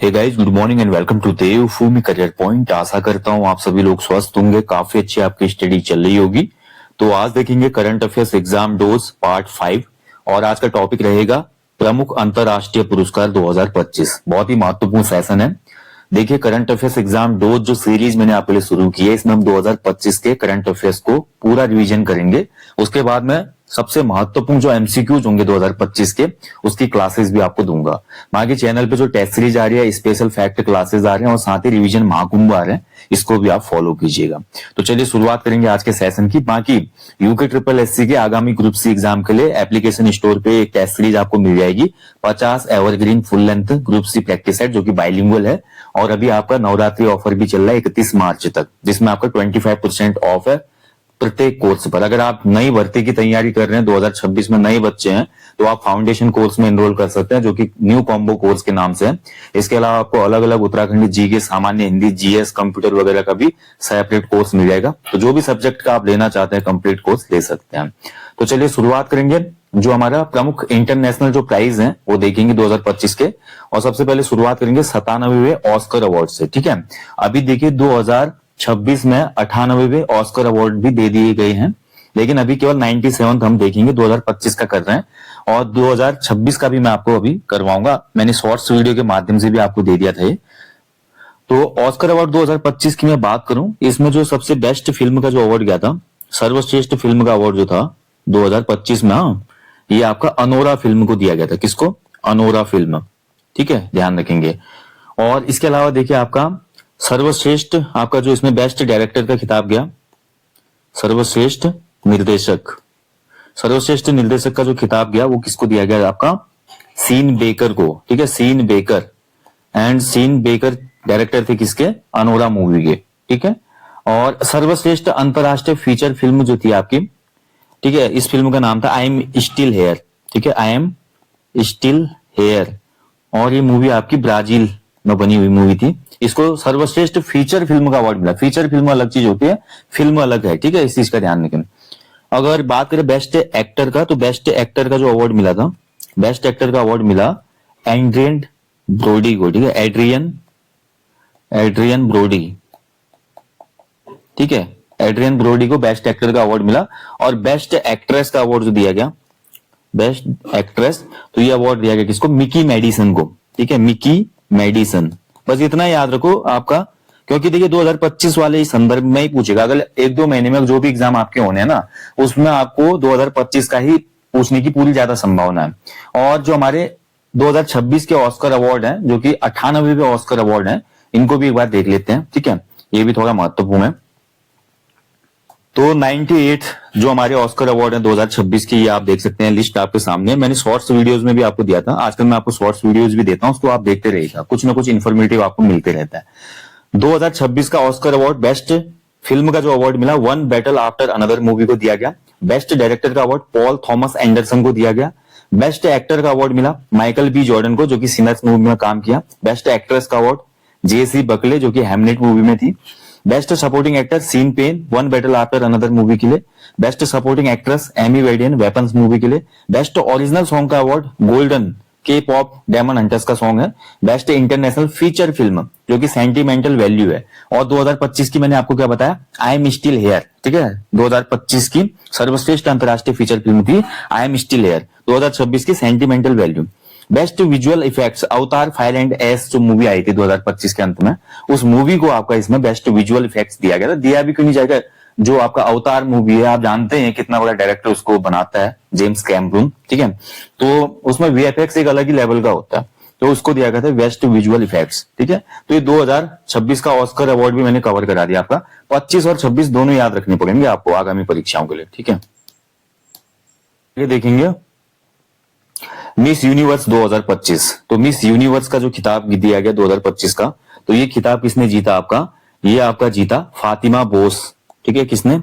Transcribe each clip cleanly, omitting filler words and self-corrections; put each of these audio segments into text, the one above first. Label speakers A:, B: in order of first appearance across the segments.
A: Hey guys, good morning and welcome to Devbhoomi career point. आशा करता हूँ आप सभी लोग स्वस्थ होंगे, काफी अच्छी आपकी स्टडी चल रही होगी। तो आज देखेंगे current affairs exam dose part 5 और आज का टॉपिक रहेगा प्रमुख अंतरराष्ट्रीय पुरस्कार 2025। बहुत ही महत्वपूर्ण सेशन है। देखिए, करंट अफेयर्स एग्जाम डोज जो सीरीज मैंने आपके लिए शुरू की है, इसमें हम 2025 के करंट अफेयर्स को पूरा रिवीजन करेंगे। उसके बाद में सबसे महत्वपूर्ण जो एमसीक्यूज होंगे 2025 के, उसकी क्लासेस भी आपको दूंगा। बाकी चैनल पे जो टेस्ट सीरीज आ रही है, स्पेशल फैक्ट क्लासेस आ रहे हैं और साथ ही रिवीजन महाकुंभ आ रहे हैं, इसको भी आप फॉलो कीजिएगा। तो चलिए शुरुआत करेंगे आज के सेशन की। बाकी यूके ट्रिपल एससी के आगामी ग्रुप सी एग्जाम के लिए एप्लीकेशन स्टोर पे एक टेस्ट सीरीज आपको मिल जाएगी, 50 evergreen full length group C practice set, जो कि बाइलिंगुअल है। और अभी आपका नवरात्रि ऑफर भी चल रहा है 31 मार्च तक, जिसमें आपका 25% ऑफ है प्रत्येक कोर्स पर। अगर आप नई भर्ती की तैयारी कर रहे हैं, 2026 में नए बच्चे हैं, तो आप फाउंडेशन कोर्स में एनरोल कर सकते हैं, जो कि न्यू कॉम्बो कोर्स के नाम से है। इसके अलावा आपको अलग अलग उत्तराखंड जी के, सामान्य हिंदी, जीएस, कंप्यूटर वगैरह का भी सेपरेट कोर्स मिल जाएगा। तो जो भी सब्जेक्ट का आप लेना चाहते हैं, कंप्लीट कोर्स ले सकते हैं। तो चलिए शुरुआत करेंगे। जो हमारा प्रमुख इंटरनेशनल जो प्राइज है वो देखेंगे 2025 के। और सबसे पहले शुरुआत करेंगे 97वें ऑस्कर अवार्ड से। ठीक है, अभी देखिए 2026 में 98वें ऑस्कर अवार्ड भी दे दिए गए हैं, लेकिन अभी केवल 97 हम देखेंगे, 2025 का कर रहे हैं। और 2026 का भी मैं आपको अभी करवाऊंगा, मैंने शॉर्ट्स वीडियो के माध्यम से भी आपको दे दिया था ये। तो ऑस्कर अवार्ड 2025 की मैं बात करूं, इसमें जो सबसे बेस्ट फिल्म का जो अवार्ड गया था, सर्वश्रेष्ठ फिल्म का अवार्ड जो था 2025 में, ये आपका अनोरा फिल्म को दिया गया था। किसको? Anora film. ठीक है, ध्यान रखेंगे। और इसके अलावा देखिए आपका सर्वश्रेष्ठ, आपका जो इसमें बेस्ट डायरेक्टर का खिताब गया, सर्वश्रेष्ठ निर्देशक, सर्वश्रेष्ठ निर्देशक का जो खिताब गया वो किसको दिया गया? आपका सीन बेकर को। ठीक है, Sean Baker. And Sean Baker director थे किसके? अनोरा मूवी के। ठीक है। और सर्वश्रेष्ठ अंतरराष्ट्रीय फीचर फिल्म जो थी आपकी, ठीक है, इस फिल्म का नाम था आई एम स्टिल हेयर। ठीक है, आई एम स्टिल हेयर। और ये मूवी आपकी ब्राजील में बनी हुई मूवी थी। इसको सर्वश्रेष्ठ फीचर फिल्म का अवार्ड मिला। फीचर फिल्म अलग चीज होती है, फिल्म अलग है। ठीक है, इस चीज का ध्यान रखें। अगर बात करें बेस्ट एक्टर का, तो बेस्ट एक्टर का जो अवार्ड मिला था, बेस्ट एक्टर का अवार्ड मिला एड्रियन ब्रोडी को। ठीक है, एड्रियन ब्रोडी। ठीक है, एड्रियन ब्रोडी को बेस्ट एक्टर का अवार्ड मिला। और बेस्ट एक्ट्रेस का अवार्ड जो दिया गया, बेस्ट एक्ट्रेस, तो ये अवार्ड दिया गया किसको? मिकी मेडिसन को। ठीक है, मिकी मेडिसन। बस इतना याद रखो आपका, क्योंकि देखिए 2025 वाले इस संदर्भ में ही पूछेगा। अगर एक दो महीने में जो भी एग्जाम आपके होने हैं ना, उसमें आपको 2025 का ही पूछने की पूरी ज्यादा संभावना है। और जो हमारे 2026 के ऑस्कर अवार्ड हैं, जो कि 98वें ऑस्कर अवार्ड हैं, इनको भी एक बार देख लेते हैं। ठीक है, ये भी थोड़ा महत्वपूर्ण है। तो 98 जो हमारे ऑस्कर अवार्ड है 2026 की, ये आप देख सकते हैं, लिस्ट आपके सामने। मैंने शॉर्ट्स वीडियोस में भी आपको दिया था, आजकल मैं आपको शॉर्ट्स वीडियोस भी देता हूं, उसको आप देखते रहिएगा, कुछ ना कुछ इन्फॉर्मेटिव आपको मिलते रहता है। 2026 का ऑस्कर अवार्ड बेस्ट फिल्म का जो अवार्ड मिला, one battle after another movie को दिया गया। बेस्ट डायरेक्टर का अवार्ड पॉल थॉमस एंडरसन को दिया गया। बेस्ट एक्टर का अवार्ड मिला माइकल बी जॉर्डन को, जो कि सिनर्स मूवी में काम किया। बेस्ट एक्ट्रेस का अवार्ड जेसी बकले, जो कि हैमलेट मूवी में थी। Best supporting actor Sean Penn, one battle after another movie के लिए। बेस्ट सपोर्टिंग एक्ट्रेस एमी वेडियन, वेपन्स मूवी के लिए। बेस्ट ओरिजिनल सॉन्ग का अवार्ड गोल्डन के पॉप डेमन हंटर्स का सॉन्ग है। बेस्ट इंटरनेशनल फीचर फिल्म, जो कि सेंटिमेंटल वैल्यू है। और 2025 की मैंने आपको क्या बताया? I am still here. ठीक है, 2025 की सर्वश्रेष्ठ अंतरराष्ट्रीय फीचर फिल्म थी आई एम स्टिल हेयर। 2026 की sentimental value. Best visual effects, अवतार फायर एंड एस जो मूवी आई थी 2025 के अंत में, उस मूवी को आपका इसमें बेस्ट विजुअल इफेक्ट्स दिया गया था। दिया भी क्यों नहीं जाएगा? जो आपका अवतार मूवी है, आप जानते हैं कितना बड़ा डायरेक्टर उसको बनाता है, जेम्स कैमरून। ठीक है, तो उसमें वीएफएक्स एक अलग ही लेवल का होता है, तो उसको दिया गया था बेस्ट विजुअल इफेक्ट्स। ठीक है, तो ये 2026 का ऑस्कर अवार्ड भी मैंने कवर करा दिया आपका। 25 और 26 दोनों याद रखने पड़ेंगे आपको आगामी परीक्षाओं के लिए। ठीक है, ये देखेंगे मिस यूनिवर्स 2025। तो मिस यूनिवर्स का जो खिताब दिया गया 2025 का, तो ये खिताब किसने जीता आपका? ये आपका जीता फातिमा बोस। ठीक है, किसने?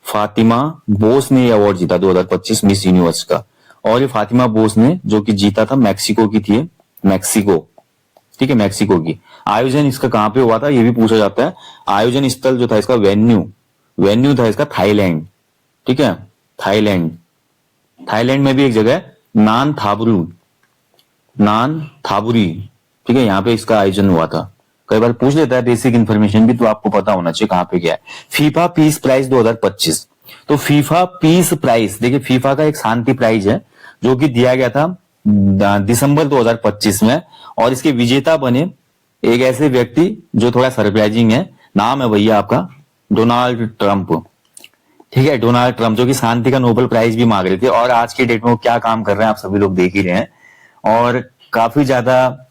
A: फातिमा बोस ने ये अवार्ड जीता 2025 मिस यूनिवर्स का। और ये फातिमा बोस ने जो कि जीता था मैक्सिको की थी, मैक्सिको। ठीक है, मैक्सिको की। आयोजन इसका कहां पे हुआ था ये भी पूछा जाता है। आयोजन स्थल जो था इसका, वेन्यू था इसका थाईलैंड। ठीक है, थाईलैंड। थाईलैंड में भी एक जगह है नान थाबुरी। ठीक है, यहाँ पे इसका आयोजन हुआ था। कई बार पूछ लेता है बेसिक इन्फॉर्मेशन भी, तो आपको पता होना चाहिए कहाँ पे क्या है। FIFA peace prize 2025। तो फीफा पीस प्राइज, देखिए फीफा का एक शांति प्राइज है जो कि दिया गया था दिसंबर 2025 में, और इसके विजेता बने एक ऐसे व्यक्ति जो थोड़ा सरप्राइजिंग है। नाम है भैया आपका डोनाल्ड ट्रंप। ठीक है, डोनाल्ड ट्रंप जो कि शांति का नोबेल प्राइज भी मांग रहे थे, और आज की डेट में वो क्या काम कर रहे हैं आप सभी लोग देख ही रहे हैं। और काफी ज्यादा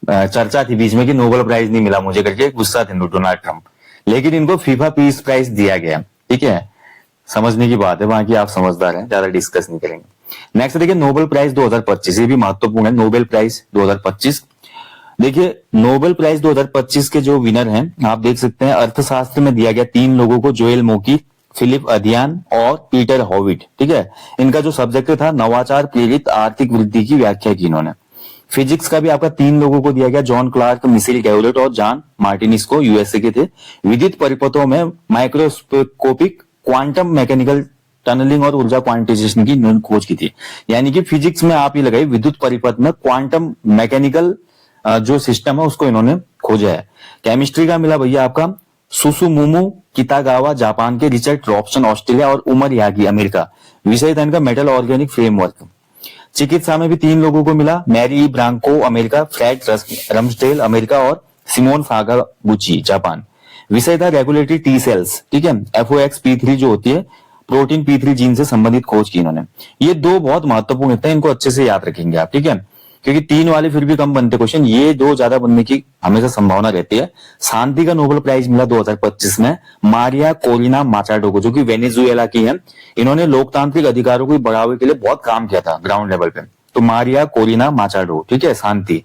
A: चर्चा थी बीच में कि नोबेल प्राइज नहीं मिला मुझे करके, गुस्सा थे डोनाल्ड ट्रंप, लेकिन इनको फीफा पीस प्राइज दिया गया। ठीक है, समझने की बात है, बाकी आप समझदार हैं, ज्यादा डिस्कस नहीं करेंगे। नेक्स्ट देखिए नोबेल प्राइज 2025, ये भी महत्वपूर्ण है। नोबेल प्राइज 2025, देखिए नोबेल प्राइज 2025 के जो विनर हैं आप देख सकते हैं, अर्थशास्त्र में दिया गया 3 लोगों को, जोएल मोकी, फिलिप अदियान और पीटर हॉविट। ठीक है, इनका जो सब्जेक्ट था नवाचार प्रेरित आर्थिक वृद्धि की व्याख्या की इन्होंने। फिजिक्स का भी आपका 3 लोगों को दिया गया, जॉन क्लार्क, मिशेल गैलोट और जॉन मार्टिनिस को, यूएसए के थे। विद्युत परिपथों में माइक्रोस्कोपिक क्वांटम मैकेनिकल टनलिंग और ऊर्जा क्वांटाइजेशन की इन्होंने खोज की थी। यानी कि फिजिक्स में आप ये लगाइए विद्युत परिपथ में क्वांटम मैकेनिकल जो सिस्टम है उसको इन्होंने खोजा है। केमिस्ट्री का मिला भैया आपका सुसुमुमु कितागावा जापान के, रिचर्ड रॉबसन ऑस्ट्रेलिया और उमर यागी अमेरिका। विषय था इनका मेटल ऑर्गेनिक फ्रेमवर्क। चिकित्सा में भी 3 लोगों को मिला, Mary Brunkow America, Fred Ramsdell America और सिमोन फागाबुची जापान। विषय था रेगुलेटरी टी सेल्स। ठीक है, FOXP3 जो होती है प्रोटीन P3 जीन से संबंधित खोज की इन्होंने। ये 2 बहुत महत्वपूर्ण होते हैं, इनको अच्छे से याद रखेंगे आप। ठीक है, क्योंकि 3 वाले फिर भी कम बनते क्वेश्चन, ये 2 ज्यादा बनने की हमेशा संभावना रहती है। शांति का नोबेल प्राइज मिला 2025 में मारिया कोरिना माचाडो को, जो कि वेनेजुएला की है। इन्होंने लोकतांत्रिक अधिकारों को बढ़ावे के लिए बहुत काम किया था ग्राउंड लेवल पे। तो मारिया कोरिना माचाडो, ठीक है, शांति।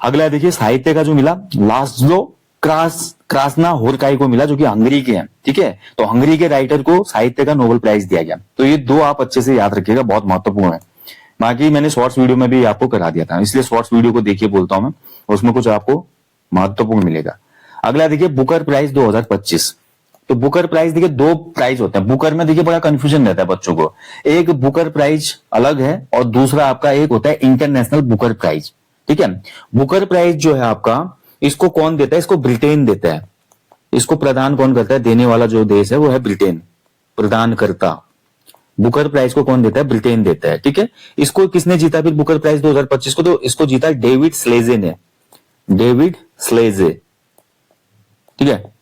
A: अगला देखिए साहित्य का जो मिला, लास्लो क्रासना होरकाई को मिला, जो कि हंगरी के हैं। ठीक है, तो हंगरी के राइटर को साहित्य का नोबेल प्राइज दिया गया। तो ये 2 आप अच्छे से याद रखिएगा, बहुत महत्वपूर्ण है। बाकी मैंने शॉर्ट्स वीडियो में भी आपको करा दिया था, इसलिए शॉर्ट्स वीडियो को देखिए बोलता हूं मैं, उसमें कुछ आपको महत्वपूर्ण मिलेगा। अगला देखिए बुकर प्राइज 2025। तो बुकर प्राइज देखिए 2 प्राइज होते हैं। बुकर में देखिए बड़ा कंफ्यूजन रहता है बच्चों को, एक बुकर प्राइज अलग है और दूसरा आपका एक होता है इंटरनेशनल बुकर प्राइज। ठीक है, बुकर प्राइज जो है आपका, इसको कौन देता है? इसको ब्रिटेन देता है। इसको प्रदान कौन करता है? देने वाला जो देश है वो है ब्रिटेन, प्रदानकर्ता। बुकर प्राइज को कौन देता है? ब्रिटेन देता है। ठीक है, इसको किसने जीता फिर बुकर प्राइज 2025 को? तो इसको जीता डेविड स्लेजे ने, डेविड स्लेजे। ठीक है,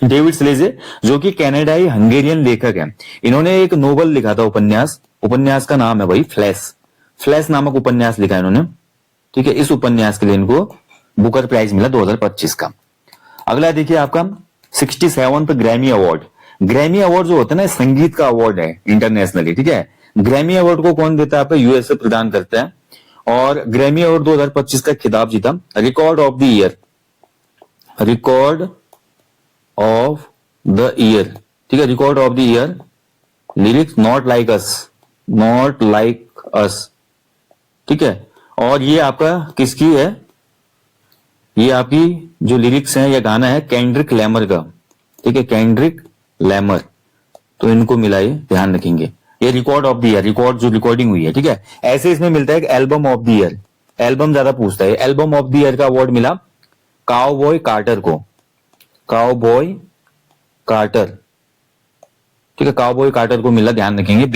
A: डेविड स्लेजे जो कि कनाडाई हंगेरियन लेखक है। इन्होंने एक नोवेल लिखा था, उपन्यास का नाम है भाई फ्लैश नामक उपन्यास लिखा है इन्होंने। ठीक है, इस उपन्यास के लिए इनको बुकर प्राइज मिला 2025 का। अगला देखिए आपका 67th Grammy award. Grammy award जो होता है ना, संगीत का अवार्ड है इंटरनेशनली। ठीक है, ग्रैमी अवार्ड को कौन देता है? आपका यूएसए प्रदान करता है। और ग्रैमी अवार्ड 2025 का खिताब जीता record of the year, record of the year. ठीक है, record of the year, lyrics not like us. ठीक है, और ये आपका किसकी है? ये आपकी जो लिरिक्स है, ये गाना है केंड्रिक लैमर का। ठीक है, केंड्रिक लैमर, तो इनको मिला, ये ध्यान रखेंगे। ये record of the year, record जो रिकॉर्डिंग हुई है। ठीक है, ऐसे इसमें मिलता है album of the year, album ज्यादा पूछता है। एल्बम ऑफ द ईयर का अवार्ड मिला काउबॉय कार्टर को, काउबॉय कार्टर। ठीक है, काउबॉय कार्टर को मिला, ध्यान रखेंगे,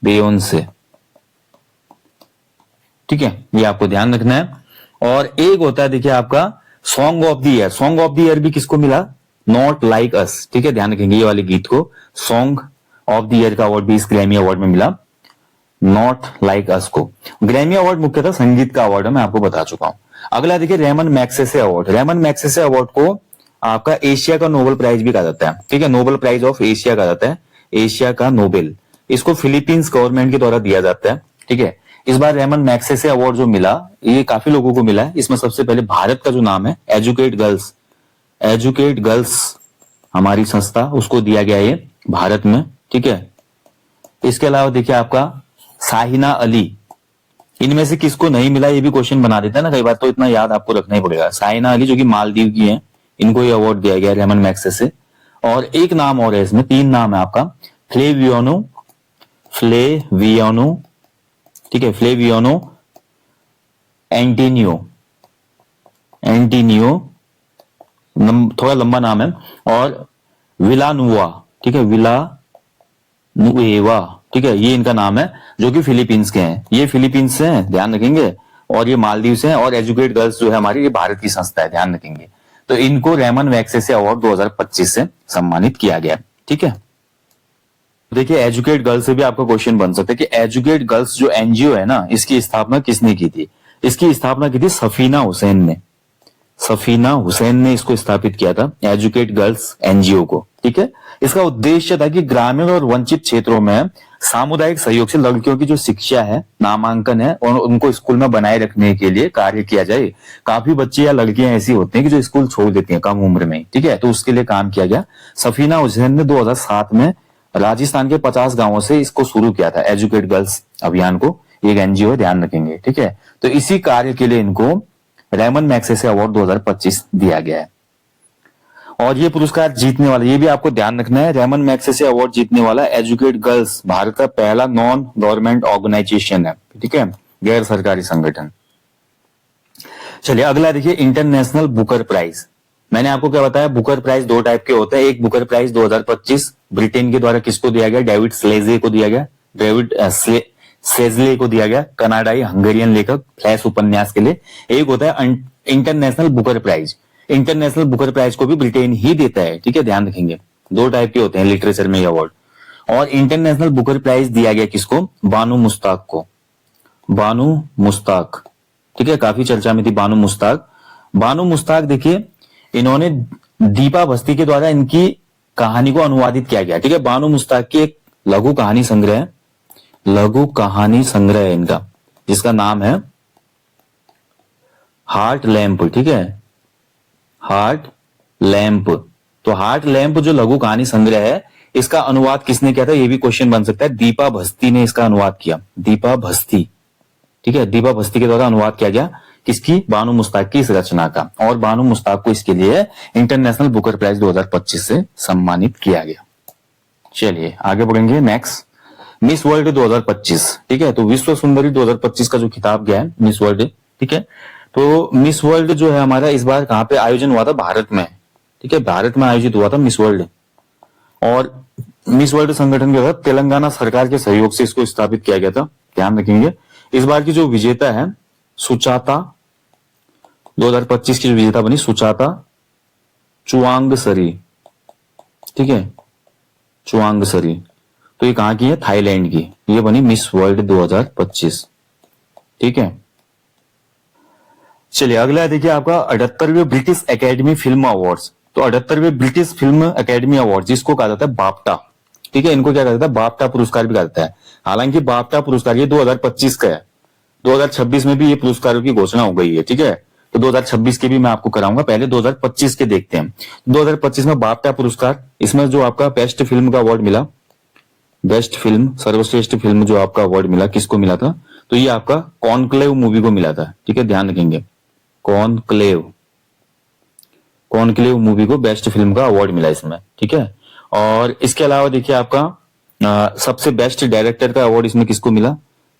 A: बेयोंसे। ठीक है, ये आपको ध्यान रखना है। और एक होता है देखिए आपका song of the year. Song of the year भी किसको मिला? Not like us. ठीक है, ध्यान रखेंगे, ये वाले गीत को सॉन्ग ऑफ द ईयर का अवार्ड भी इस ग्रैमी अवार्ड में मिला, नॉट लाइक अस को। ग्रैमी अवार्ड मुख्यतः संगीत का अवार्ड है, मैं आपको बता चुका हूं। अगला देखिए Ramon Magsaysay award. Ramon Magsaysay award को आपका एशिया का नोबेल प्राइज भी कहा जाता है। ठीक है, नोबेल प्राइज ऑफ एशिया कहा जाता है, एशिया का नोबेल। इसको फिलीपींस गवर्नमेंट के द्वारा दिया जाता है। ठीक है, इस बार रेमन मैग्सेसे अवार्ड जो मिला, ये काफी लोगों को मिला है। इसमें सबसे पहले भारत का जो नाम है एजुकेट गर्ल्स हमारी संस्था, उसको दिया गया ये भारत में। ठीक है, इसके अलावा देखिए आपका साहिना अली। इनमें से किसको नहीं मिला, ये भी क्वेश्चन बना देता है ना कई बार, तो इतना याद आपको रखना ही पड़ेगा। साहिना अली जो कि मालदीव की है, इनको ये अवार्ड दिया गया रेमन मैग्सेसे। और एक नाम और है इसमें, 3 नाम है आपका, फ्लेवियानो। ठीक है, फ्लेवियानो एंटीनियो, एंटीनियो थोड़ा लंबा नाम है, और विलानुआ, ठीक है, विलानुएवा, ठीक है, ये इनका नाम है, जो कि फिलीपींस के हैं। ये फिलीपींस से हैं, ध्यान रखेंगे, और ये मालदीव से हैं, और एजुकेट गर्ल्स जो है हमारी, ये भारत की संस्था है, ध्यान रखेंगे। तो इनको रेमन मैग्सेसे अवार्ड 2025 से सम्मानित किया गया, ठीक है। देखिए एजुकेट गर्ल्स से भी आपका क्वेश्चन बन सकता है कि एजुकेट गर्ल्स जो एनजीओ है ना, इसकी स्थापना किसने की थी? इसकी स्थापना की थी सफीना हुसैन ने। सफीना हुसैन ने इसको स्थापित किया था, एजुकेट गर्ल्स एनजीओ को, ठीक है। इसका उद्देश्य था कि ग्रामीण और वंचित क्षेत्रों में सामुदायिक सहयोग से लड़कियों की जो शिक्षा है, नामांकन है, और उनको स्कूल में बनाए रखने के लिए कार्य किया जाए। काफी बच्चे या लड़कियां ऐसी होती हैं कि जो स्कूल छोड़ देती हैं कम उम्र में, ठीक है, तो उसके लिए काम किया गया। सफीना हुसैन ने 2007 में राजस्थान के 50 गांवों से इसको शुरू किया था, एजुकेट गर्ल्स अभियान को। एक एनजीओ है, ध्यान रखेंगे, ठीक है। तो इसी कार्य के लिए इनको रेमन मैग्सेसे अवार्ड 2025 दिया गया है। और ये पुरस्कार जीतने वाला, ये भी आपको ध्यान रखना है, रेमन मैग्सेसे अवार्ड जीतने वाला एजुकेट गर्ल्स भारत का पहला नॉन गवर्नमेंट ऑर्गेनाइजेशन है, ठीक है, गैर सरकारी संगठन। चलिए अगला देखिए, इंटरनेशनल बुकर प्राइज। मैंने आपको क्या बताया, बुकर प्राइज दो टाइप के होते हैं। एक बुकर प्राइज 2025 ब्रिटेन के द्वारा किसको दिया गया? डेविड स्लेजे को दिया गया, डेविड सेजले को दिया गया, कनाडाई हंगेरियन लेखक, फ्लैश उपन्यास के लिए। एक होता है international Booker prize. International Booker prize को भी ब्रिटेन ही देता है, ठीक है, ध्यान रखेंगे। दो टाइप के होते हैं लिटरेचर में ये अवार्ड। और इंटरनेशनल बुकर प्राइज दिया गया किसको? बानू मुश्ताक को। बानू मुश्ताक, ठीक है, काफी चर्चा में थी बानू मुश्ताक। बानू मुश्ताक देखिए, इन्होंने दीपा भस्ती के द्वारा इनकी कहानी को अनुवादित किया गया, ठीक है। बानू मुश्ताक की एक लघु कहानी संग्रह है, लघु कहानी संग्रह है इनका, जिसका नाम है हार्ट लैंप, ठीक है, हार्ट लैंप। तो हार्ट लैंप जो लघु कहानी संग्रह है, इसका अनुवाद किसने किया था? ये भी क्वेश्चन बन सकता है। दीपा भस्ती ने इसका अनुवाद किया, दीपा भस्ती, ठीक है, दीपा भस्ती के द्वारा अनुवाद किया गया किसकी? बानू मुश्ताक की इस रचना का। और बानू मुश्ताक को इसके लिए इंटरनेशनल बुकर प्राइज 2025 से सम्मानित किया गया। चलिए आगे बढ़ेंगे। नेक्स्ट, मिस वर्ल्ड 2025, ठीक है। तो विश्व सुंदरी 2025 का जो खिताब गया है मिस वर्ल्ड, ठीक है। तो मिस वर्ल्ड जो है हमारा इस बार कहां पे आयोजन हुआ था? भारत में, ठीक है, भारत में आयोजित हुआ था मिस वर्ल्ड। और मिस वर्ल्ड संगठन के तहत तेलंगाना सरकार के सहयोग से इसको स्थापित किया गया था, ध्यान रखेंगे। इस बार की जो विजेता है सुचाता, 2025 की जो विजेता बनी सुचाता चुआंगसरी, ठीक है, चुआंगसरी। तो ये कहां की है? थाईलैंड की। ये बनी मिस वर्ल्ड 2025, ठीक है। चलिए अगला देखिए आपका 78वें ब्रिटिश एकेडमी फिल्म अवार्ड्स। तो 78वें ब्रिटिश फिल्म एकेडमी अवार्ड, जिसको कहा जाता है बाफ्टा, ठीक है, इनको क्या कहा जाता है? बाफ्टा पुरस्कार भी कहा जाता है। हालांकि बाफ्टा पुरस्कार ये 2025 का है, 2026 में भी ये पुरस्कारों की घोषणा हो गई है, ठीक है। तो 2026 के भी मैं आपको कराऊंगा, पहले 2025 के देखते हैं। 2025 में बाफ्टा पुरस्कार, इसमें जो आपका बेस्ट फिल्म का अवार्ड मिला, बेस्ट फिल्म, सर्वश्रेष्ठ फिल्म जो आपका अवार्ड मिला, किसको मिला था? तो ये आपका कॉन्क्लेव मूवी को मिला था, ठीक है, ध्यान रखेंगे। कॉन्क्लेव, कॉन्क्लेव मूवी को बेस्ट फिल्म का अवार्ड मिला इसमें, ठीक है। और इसके अलावा देखिए आपका सबसे बेस्ट डायरेक्टर का अवार्ड इसमें किसको मिला?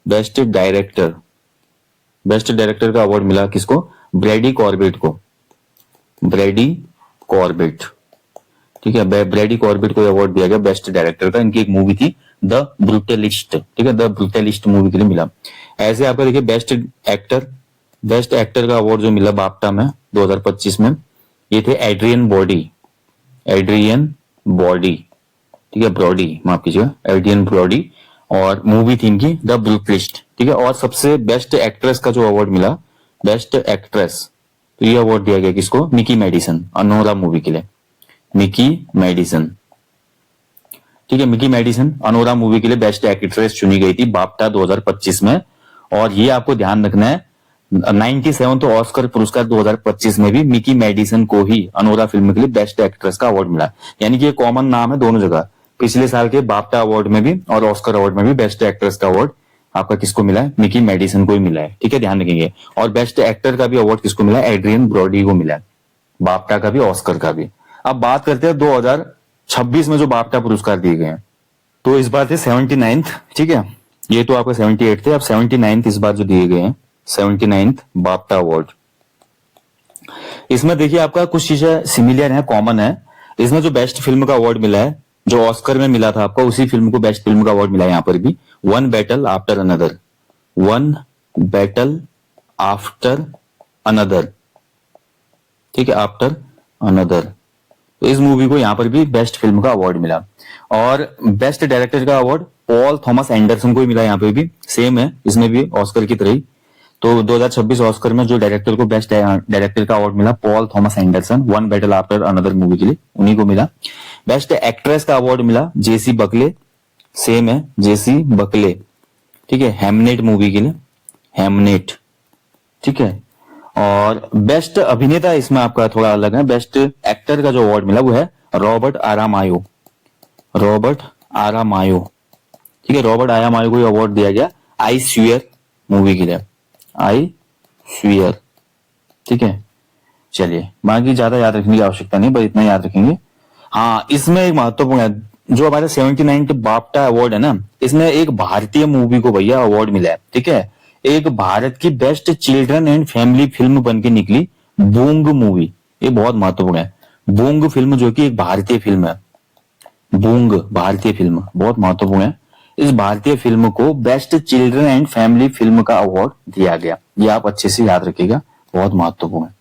A: बेस्ट डायरेक्टर, बेस्ट डायरेक्टर का अवार्ड मिला किसको? ब्रैडी कॉर्बेट को, ब्रैडी कॉर्बेट, ठीक है, ब्रैडी कॉर्बेट को अवार्ड दिया गया बेस्ट डायरेक्टर का। इनकी एक मूवी थी द ब्रूटलिस्ट, ठीक है, द ब्रूटलिस्ट मूवी के लिए मिला। ऐसे आपका देखिए बेस्ट एक्टर, बेस्ट एक्टर का अवार्ड जो मिला बाफ्टा में 2025 में, ये थे एड्रियन बॉडी, एड्रियन बॉडी, ठीक है, ब्रॉडी, माफ कीजिएगा, एड्रियन ब्रॉडी। और मूवी थी इनकी द ब्रूटलिस्ट, ठीक है। और सबसे बेस्ट एक्ट्रेस का जो अवार्ड मिला, बेस्ट एक्ट्रेस, तो ये अवार्ड दिया गया किसको? मिकी मेडिसन, अनोरा मूवी के लिए, मिकी मेडिसन, ठीक है, मिकी मेडिसन अनोरा मूवी के लिए बेस्ट एक्ट्रेस चुनी गई थी बाफ्टा 2025 में। और ये आपको ध्यान रखना है, 97 तो ऑस्कर पुरस्कार 2025 में भी मिकी मेडिसन को ही अनोरा फिल्म के लिए बेस्ट एक्ट्रेस का अवार्ड मिला। यानी कि ये कॉमन नाम है दोनों जगह, पिछले साल के बाफ्टा अवार्ड में भी और ऑस्कर अवार्ड में भी बेस्ट एक्ट्रेस का अवार्ड आपका किसको मिला है? मिकी मेडिसन को ही मिला है, ठीक है, ध्यान रखेंगे। और बेस्ट एक्टर का भी अवार्ड किसको मिला है? एड्रियन ब्रॉडी को मिला है, बाफ्टा का भी ऑस्कर का भी। अब बात करते हैं 2026 में जो बाफ्टा पुरस्कार दिए गए हैं। तो इस बार थे 79th, ठीक है, ये तो आपका 78 थे, अब 79th इस बार जो दिए गए हैं 79th बाफ्टा अवार्ड। इसमें देखिए आपका कुछ चीजें सिमिलर है, कॉमन है। इसमें जो बेस्ट फिल्म का अवार्ड मिला है, जो ऑस्कर में मिला था आपका, उसी फिल्म को बेस्ट फिल्म का अवार्ड मिला है यहाँ पर भी। One battle after another, one battle after another, ठीक है, आफ्टर अनदर। तो इस मूवी को यहाँ पर भी बेस्ट फिल्म का अवार्ड मिला। और बेस्ट डायरेक्टर का अवार्ड पॉल थॉमस एंडरसन को ही मिला यहाँ पे भी, सेम है इसमें भी ऑस्कर की तरह ही। तो 2026 ऑस्कर में जो डायरेक्टर को बेस्ट डायरेक्टर का अवार्ड मिला, Paul Thomas Anderson, one battle after another movie के लिए, उन्हीं को मिला। बेस्ट एक्ट्रेस का अवार्ड मिला जेसी बकले, सेम है जेसी बकले, ठीक है, हेमनेट मूवी के लिए, हेमनेट, ठीक है। और बेस्ट अभिनेता इसमें आपका थोड़ा अलग है। बेस्ट एक्टर का जो अवार्ड मिला वो है रॉबर्ट आरामायो, रॉबर्ट आरामायो, ठीक है, रॉबर्ट आरामायो को अवार्ड दिया गया आई स्वीयर मूवी के लिए, आई स्वीयर, ठीक है। चलिए, बाकी ज्यादा याद रखने की आवश्यकता नहीं, बस इतना याद रखेंगे। हाँ, इसमें एक महत्वपूर्ण है, जो हमारे 79 बाफ्टा अवार्ड है ना, इसमें एक भारतीय मूवी को भैया अवार्ड मिला है, ठीक है। एक भारत की best children and family film बन के निकली बूंग मूवी, ये बहुत महत्वपूर्ण है। बूंग फिल्म जो कि एक भारतीय फिल्म है, बूंग भारतीय फिल्म बहुत महत्वपूर्ण है। इस भारतीय फिल्म को best children and family film का अवार्ड दिया गया, ये आप अच्छे से याद रखिएगा, बहुत महत्वपूर्ण है।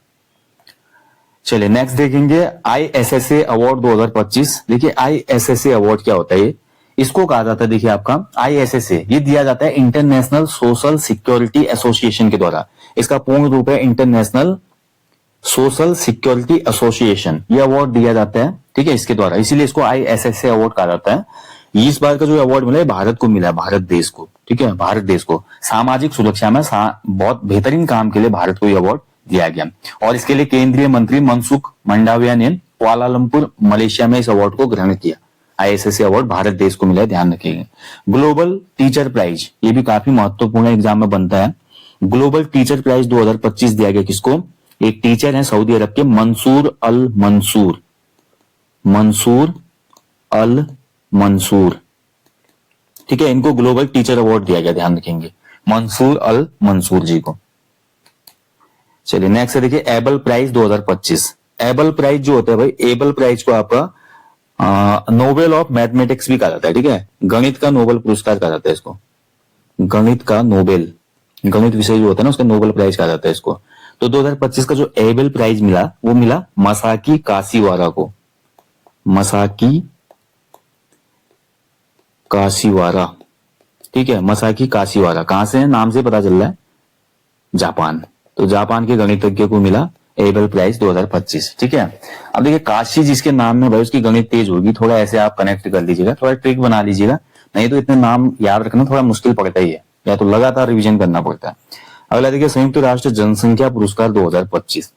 A: चलिए नेक्स्ट देखेंगे ISSA अवार्ड 2025। देखिए ISSA अवार्ड क्या होता है, ये इसको कहा जाता है, देखिए आपका ISSA ये दिया जाता है इंटरनेशनल सोशल सिक्योरिटी एसोसिएशन के द्वारा। इसका पूर्ण रूप है इंटरनेशनल सोशल सिक्योरिटी एसोसिएशन, ये अवार्ड दिया जाता है, ठीक है, इसके द्वारा, इसीलिए इसको ISSA अवार्ड कहा जाता है। इस बार का जो अवार्ड मिला है भारत को मिला है, भारत देश को, ठीक है, भारत देश को सामाजिक सुरक्षा में बहुत बेहतरीन काम के लिए भारत को यह अवार्ड दिया गया। और इसके लिए केंद्रीय मंत्री मनसुख मंडाविया ने कुआलालंपुर मलेशिया में इस अवार्ड को ग्रहण किया। ISSA अवार्ड भारत देश को मिला है, ध्यान रखिएगा। ग्लोबल टीचर प्राइज, ये भी काफी महत्वपूर्ण एग्जाम में बनता है। ग्लोबल टीचर प्राइज 2025 दिया गया किसको, एक टीचर है सऊदी अरब के मंसूर अल मंसूर, मंसूर अल मंसूर, ठीक है, इनको ग्लोबल टीचर अवार्ड दिया गया, ध्यान रखेंगे, मंसूर अल मंसूर जी को। चलिए नेक्स्ट देखिए एबल प्राइज 2025। एबल प्राइज जो होता है भाई, एबल प्राइज को आपका नोबेल ऑफ मैथमेटिक्स भी कहा जाता है, ठीक है, गणित का नोबेल पुरस्कार कहा जाता है इसको, गणित का नोबेल, गणित विषय जो होता है ना उसका नोबेल प्राइज कहा जाता है इसको। तो 2025 का जो एबल प्राइज मिला वो मिला मसाकी काशीवारा को, मसाकी काशीवारा, ठीक है, मसाकी काशीवारा, कहां से है, नाम से पता चल रहा है, जापान। तो जापान के गणितज्ञ को मिला एबल प्राइज 2025, ठीक है। अब देखिए काशी जिसके नाम में भाई उसकी गणित तेज होगी, थोड़ा ऐसे आप कनेक्ट कर लीजिएगा, थोड़ा ट्रिक बना लीजिएगा, नहीं तो इतने नाम याद रखना थोड़ा मुश्किल पड़ता ही है, या तो लगातार रिवीजन करना पड़ता है। अगला देखिए संयुक्त राष्ट्र जनसंख्या पुरस्कार 2025।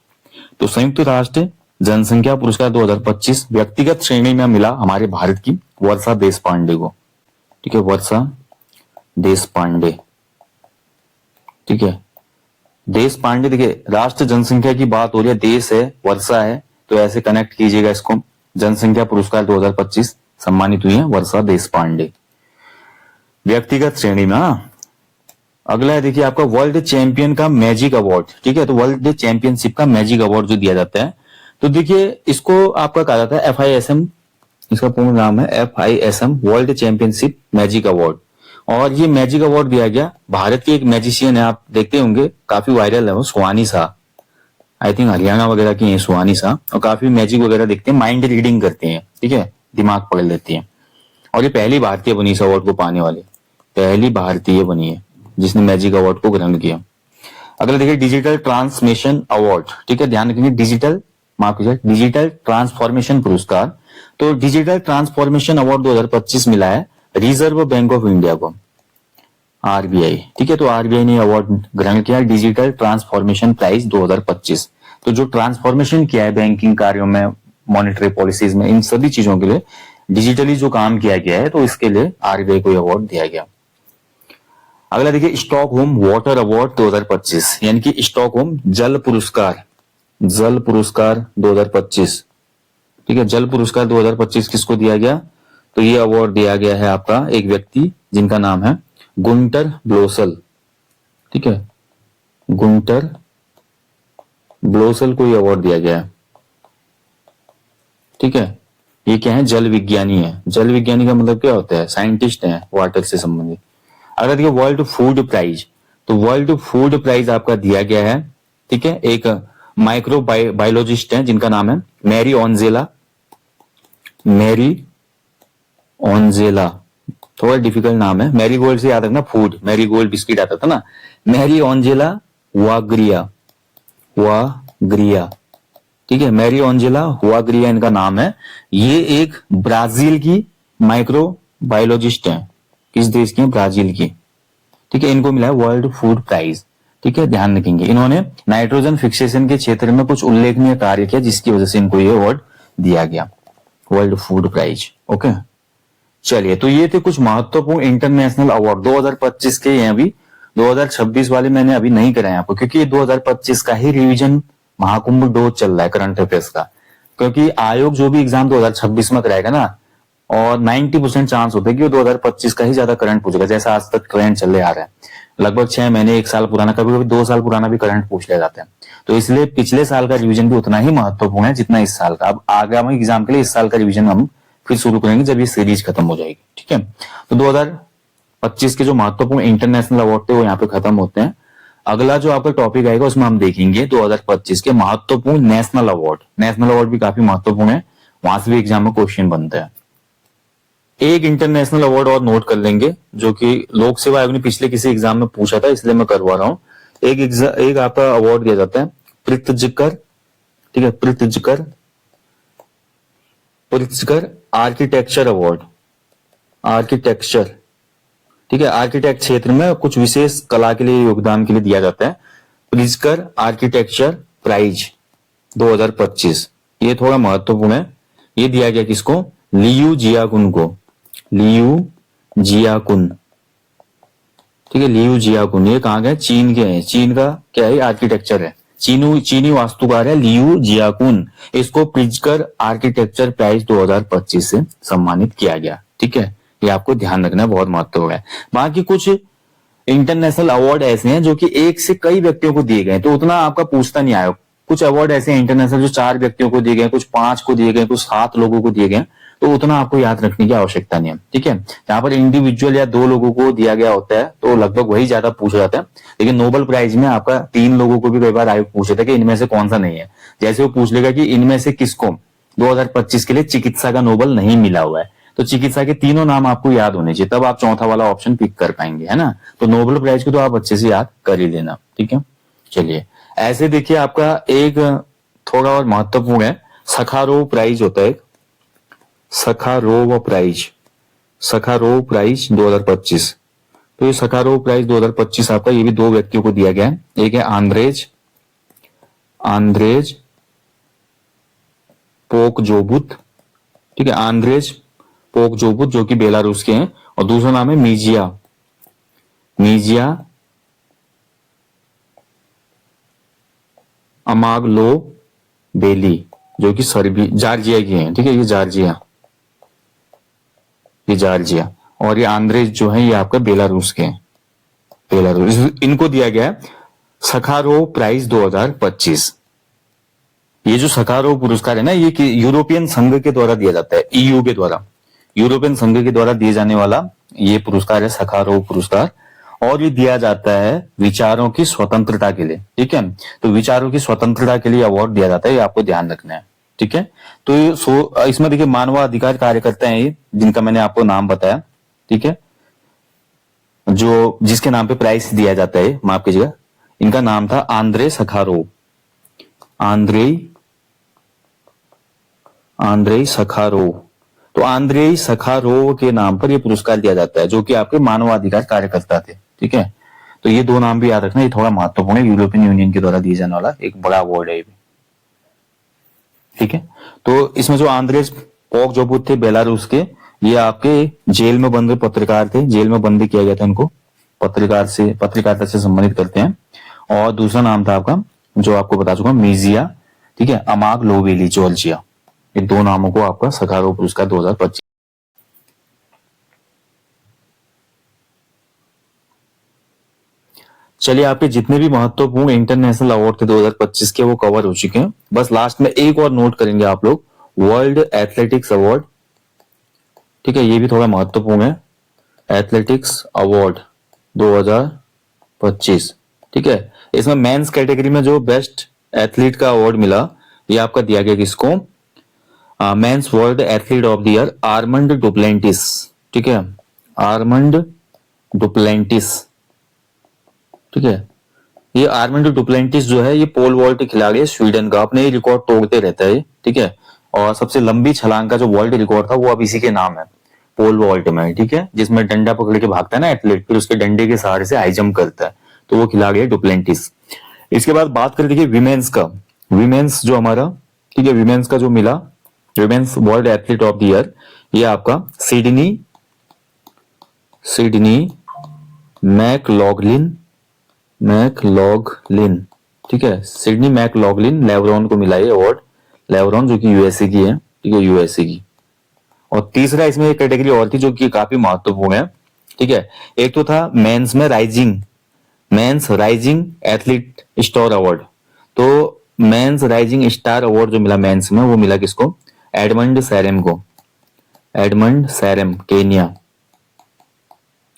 A: तो संयुक्त राष्ट्र जनसंख्या पुरस्कार 2025 व्यक्तिगत श्रेणी में मिला हमारे भारत की वर्षा देशपांडे को, ठीक है, वर्षा देशपांडे, ठीक है, देश पांडे। देखिए राष्ट्र जनसंख्या की बात हो रही है, देश है, वर्षा है, तो ऐसे कनेक्ट कीजिएगा इसको। जनसंख्या पुरस्कार 2025 सम्मानित हुई है वर्षा देश पांडे, व्यक्तिगत श्रेणी में। अगला है देखिए आपका वर्ल्ड चैंपियन का मैजिक अवार्ड, ठीक है, तो वर्ल्ड चैंपियनशिप का मैजिक अवार्ड जो दिया जाता है, तो देखिए इसको आपका कहा जाता है FISM, इसका पूर्ण नाम है FISM world championship magic award. और ये मैजिक अवार्ड दिया गया भारत के एक मैजिशियन है, आप देखते होंगे, काफी वायरल है वो, सुहानी शाह, आई थिंक हरियाणा वगैरह की है सुहानी शाह, और काफी मैजिक वगैरह देखते हैं, माइंड रीडिंग करते हैं, ठीक है, दिमाग पकड़ लेती है। और ये पहली भारतीय बनी इस अवार्ड को पाने वाली, पहली भारतीय बनी है जिसने मैजिक अवार्ड को ग्रहण किया। अगला देखिए डिजिटल ट्रांसमिशन अवार्ड, ठीक है, ध्यान रखेंगे, डिजिटल, माफ कीजिए, डिजिटल ट्रांसफॉर्मेशन पुरस्कार। तो डिजिटल ट्रांसफॉर्मेशन अवार्ड 2025 मिला है रिजर्व बैंक ऑफ इंडिया को, RBI, ठीक है, तो RBI ने अवार्ड ग्रहण किया डिजिटल ट्रांसफॉर्मेशन प्राइज 2025। तो जो ट्रांसफॉर्मेशन किया है बैंकिंग कार्यों में, मॉनेटरी पॉलिसीज में, इन सभी चीजों के लिए डिजिटली जो काम किया गया है, तो इसके लिए RBI को अवार्ड दिया गया। अगला देखिए स्टॉकहोम वाटर अवार्ड 2025, यानी कि स्टॉकहोम जल पुरस्कार, जल पुरस्कार 2025, ठीक है, जल पुरस्कार 2025 किसको दिया गया, तो ये अवार्ड दिया गया है आपका एक व्यक्ति जिनका नाम है गुंटर ब्लोसल, ठीक है, गुंटर ब्लोसल को ये अवार्ड दिया गया है। ठीक है, ये क्या है, जल विज्ञानी है। जल विज्ञानी का मतलब क्या होता है, साइंटिस्ट है वाटर से संबंधित। अगर देखिए वर्ल्ड फूड प्राइज, तो वर्ल्ड फूड प्राइज आपका दिया गया है। ठीक है, एक माइक्रो बायोलॉजिस्ट है जिनका नाम है मैरी ऑन्जेला। मैरी ऑन्जेला, थोड़ा डिफिकल्ट नाम है। मैरी गोल्ड से याद रखना, फूड मैरी गोल्ड बिस्किट आता था ना। मैरी ऑन्जेला वाग्रिया, वाग्रिया। ठीक है, मैरी ऑन्जेला वाग्रिया इनका नाम है। ये एक ब्राजील की माइक्रो बायोलॉजिस्ट है। किस देश की है, ब्राजील की। ठीक है, इनको मिला है वर्ल्ड फूड प्राइज। ठीक है, ध्यान रखेंगे। इन्होंने नाइट्रोजन फिक्सेशन के क्षेत्र में कुछ उल्लेखनीय कार्य किया, जिसकी वजह से इनको ये अवार्ड दिया गया, वर्ल्ड फूड प्राइज। ओके, चलिए, तो ये थे कुछ महत्वपूर्ण इंटरनेशनल अवार्ड 2025 के। हैं अभी 2026 वाले मैंने अभी नहीं कराए आपको, क्योंकि ये 2025 का ही रिवीजन महाकुंभ डोज चल रहा है करंट अफेयर्स का। क्योंकि आयोग जो भी एग्जाम 2026 में कराएगा ना, और 90% चांस होता है कि वो 2025 का ही ज्यादा करंट पूछेगा, जैसा आज तक ट्रेंड चले आ रहा है। लगभग 6 महीने 1 साल पुराना, कभी कभी 2 साल पुराना भी करंट पूछ लिया जाता है। तो इसलिए पिछले साल का रिवीजन भी उतना ही महत्वपूर्ण है जितना इस साल का। अब आगामी एग्जाम के लिए इस साल का रिवीजन हम फिर शुरू करेंगे जब ये सीरीज खत्म हो जाएगी। ठीक है, तो 2025 के जो महत्वपूर्ण इंटरनेशनल अवार्ड थे वो यहाँ पे खत्म होते हैं। अगला जो आपका टॉपिक आएगा उसमें हम देखेंगे 2025 के महत्वपूर्ण नेशनल अवार्ड। नेशनल अवार्ड भी काफी महत्वपूर्ण है, वहां से भी एग्जाम में क्वेश्चन बनता है। एक इंटरनेशनल अवार्ड और नोट कर लेंगे, जो कि लोक सेवा आयोग ने पिछले किसी एग्जाम में पूछा था, इसलिए मैं करवा रहा हूं। एक आपका अवार्ड दिया जाता है प्रित्जकर। ठीक है, प्रित्जकर आर्किटेक्चर अवार्ड, आर्किटेक्चर। ठीक है, आर्किटेक्ट क्षेत्र में कुछ विशेष कला के लिए योगदान के लिए दिया जाता है। प्रित्जकर आर्किटेक्चर प्राइज 2025, ये थोड़ा महत्वपूर्ण है। ये दिया गया किसको, लियू जियाकुन को, लियू जियाकुन। ठीक है, लियू जियाकुन, ये कहां गए, चीन के हैं। चीन का क्या है, आर्किटेक्चर है, चीनी वास्तुकार है लियू जियाकुन। इसको प्रित्जकर आर्किटेक्चर प्राइज 2025 से सम्मानित किया गया। ठीक है, ये आपको ध्यान रखना बहुत महत्वपूर्ण है। बाकी कुछ इंटरनेशनल अवार्ड ऐसे हैं जो कि एक से कई व्यक्तियों को दिए गए, तो उतना आपका पूछता नहीं आयोग। कुछ अवार्ड ऐसे हैं इंटरनेशनल जो 4 व्यक्तियों को दिए गए, कुछ 5 को दिए गए, कुछ 7 लोगों को दिए गए, तो उतना आपको याद रखने की आवश्यकता नहीं है। ठीक है, यहाँ पर इंडिविजुअल या 2 लोगों को दिया गया होता है तो लगभग वही ज्यादा पूछा जाता है। लेकिन नोबेल प्राइज में आपका 3 लोगों को भी कई बार आयोग पूछा था कि इनमें से कौन सा नहीं है। जैसे वो पूछ लेगा कि इनमें से किसको 2025 के लिए चिकित्सा का नोबेल नहीं मिला हुआ है, तो चिकित्सा के तीनों नाम आपको याद होने चाहिए, तब आप चौथा वाला ऑप्शन पिक कर पाएंगे, है ना। तो नोबेल प्राइज को तो आप अच्छे से याद कर ही लेना। ठीक है, चलिए, ऐसे देखिए आपका एक थोड़ा और महत्वपूर्ण है, सखारोव प्राइज होता है। Sakharov prize, Sakharov prize 2025। तो ये सखारोव प्राइज 2025 आपका, ये भी 2 व्यक्तियों को दिया गया है। एक है आंद्रेज पोकजोबुत। ठीक है, आंद्रेज पोकजोबुत जो कि बेलारूस के हैं, और दूसरा नाम है मीजिया अमागलो बेली, जो कि जॉर्जिया की हैं। ठीक है, ये जॉर्जिया, और ये आंद्रेज जो है ये आपका बेलारूस के हैं, बेलारूस। इनको दिया गया है सखारोव प्राइज 2025। ये जो सखारोव पुरस्कार है ना, ये यूरोपियन संघ के द्वारा दिया जाता है, ईयू के द्वारा, यूरोपियन संघ के द्वारा दिए जाने वाला ये पुरस्कार है सखारोव पुरस्कार। और ये दिया जाता है विचारों की स्वतंत्रता के लिए। ठीक है, तो विचारों की स्वतंत्रता के लिए अवार्ड दिया जाता है, ये आपको ध्यान रखना है। ठीक है, तो इसमें देखिए मानवाधिकार कार्यकर्ता हैं ये, जिनका मैंने आपको नाम बताया। ठीक है, जो जिसके नाम पे प्राइज दिया जाता है, माफ कीजिएगा, इनका नाम था आंद्रे सखारोव, आंद्रे सखारोव। तो आंद्रे सखारोव के नाम पर यह पुरस्कार दिया जाता है, जो कि आपके मानवाधिकार कार्यकर्ता थे। ठीक है, तो ये 2 नाम भी याद रखना, ये थोड़ा महत्वपूर्ण है, यूरोपियन यूनियन के द्वारा दिए जाने वाला एक बड़ा अवार्ड है ये भी। ठीक है, तो इसमें जो आंद्रेज पोकजोबुत थे बेलारूस के, ये आपके जेल में बंद पत्रकार थे, जेल में बंद किया गया था इनको, पत्रकारिता से संबंधित करते हैं। और दूसरा नाम था आपका, जो आपको बता चुका मीजिया, ठीक है, अमागलोवेली जॉर्जिया। ये 2 नामों को आपका सखारोव पुरस्कार 2025। चलिए, आपके जितने भी महत्वपूर्ण इंटरनेशनल अवार्ड थे 2025 के वो कवर हो चुके हैं। बस लास्ट में एक और नोट करेंगे आप लोग, वर्ल्ड एथलेटिक्स अवार्ड, ठीक है, ये भी थोड़ा महत्वपूर्ण है, एथलेटिक्स अवार्ड 2025, ठीक है। इसमें मेंस कैटेगरी में जो बेस्ट एथलीट का अवार्ड मिला, ये आपका दिया गया किसको, men's world athlete of the year Armand Duplantis, ठीक है, आर्मंड डुप्लेंटिस, ठीक है। ये आर्मंड डुप्लेंटिस जो है ये पोल वॉल्ट खिलाड़ी है स्वीडन का, अपने रिकॉर्ड तोड़ते रहता है, ठीक है। और सबसे लंबी छलांग का जो वर्ल्ड रिकॉर्ड था वो अब इसी के नाम है, पोल वॉल्ट में, ठीक है, जिसमें डंडा पकड़ के भागता है ना एथलीट, फिर उसके डंडे के सहारे से हाई जंप करता है, तो वो खिलाड़ी है डुप्लेंटिस। इसके बाद बात करें देखिए विमेन्स का, विमेन्स जो हमारा, ठीक है, विमेन्स का जो मिला, women's world athlete of the year, ये आपका सिडनी मैकलॉगलिन, ठीक है, सिडनी मैकलॉगलिन लेवरॉन को मिला ये अवार्ड, लेवरॉन जो कि यूएसए की है, ठीक है, यूएसए की। और तीसरा इसमें एक कैटेगरी और थी जो कि काफी महत्वपूर्ण है, ठीक है। एक तो था मेंस में men's rising athlete star award, तो मेंस राइजिंग स्टार अवार्ड जो मिला मेंस में, वो मिला किसको, एडमंड सैरेम को, एडमंड सैरेम, केन्या,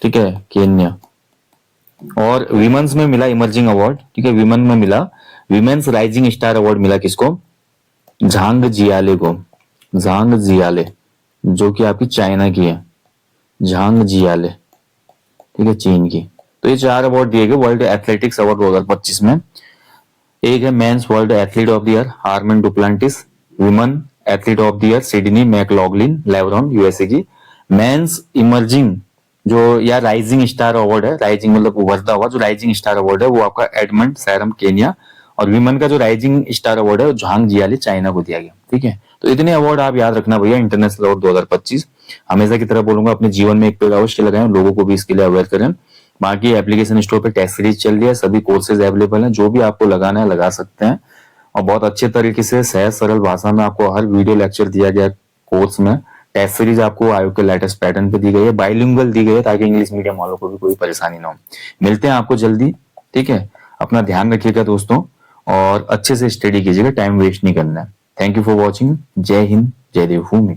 A: ठीक है, केन्या। और विमेन्स में मिला इमर्जिंग अवार्ड, ठीक है, विमेन में मिला विमेन्स राइजिंग स्टार अवार्ड मिला किसको, झांग जियाले को, झांग जियाले जो कि आपकी चाइना की है, झांग जियाले, ठीक है, चीन की। तो ये 4 अवार्ड दिए गए वर्ल्ड एथलेटिक्स अवार्ड 2025 में। एक है mains world athlete of the year Armand Duplantis, women athlete of the year Sydney McLaughlin लेवरॉन USA की, मेंस इमर्जिंग जो या राइजिंग स्टार अवार्ड है, राइजिंग मतलब उभरता हुआ, जो राइजिंग स्टार अवार्ड है वो आपका एडमंड सैरम केन्या, और विमेन का जो राइजिंग स्टार अवार्ड है वो झांग जियाली चाइना को दिया गया, ठीक है। तो इतने अवार्ड आप याद रखना भैया इंटरनेशनल अवार्ड 2025। हमेशा की तरह बोलूंगा अपने जीवन में एक पेड़ अवश्य लगाएं, लोगों को भी इसके लिए अवेयर करें। बाकी एप्लीकेशन स्टोर पे टेस्ट सीरीज चल रही है, सभी कोर्सेज अवेलेबल हैं, जो भी आपको लगाना है लगा सकते हैं। और बहुत अच्छे तरीके से सहज सरल भाषा में आपको हर वीडियो लेक्चर दिया गया कोर्स में। टेस्ट सीरीज आपको आयोग के लेटेस्ट पैटर्न पे दी गई है, बाइलिंगुअल दी गई है, ताकि इंग्लिश मीडियम वालों को भी कोई परेशानी ना हो। मिलते हैं आपको जल्दी, ठीक है। अपना ध्यान रखिएगा दोस्तों, और अच्छे से स्टडी कीजिएगा, टाइम वेस्ट नहीं करना है। Thank you for watching. जय हिंद, जय देवभूमि।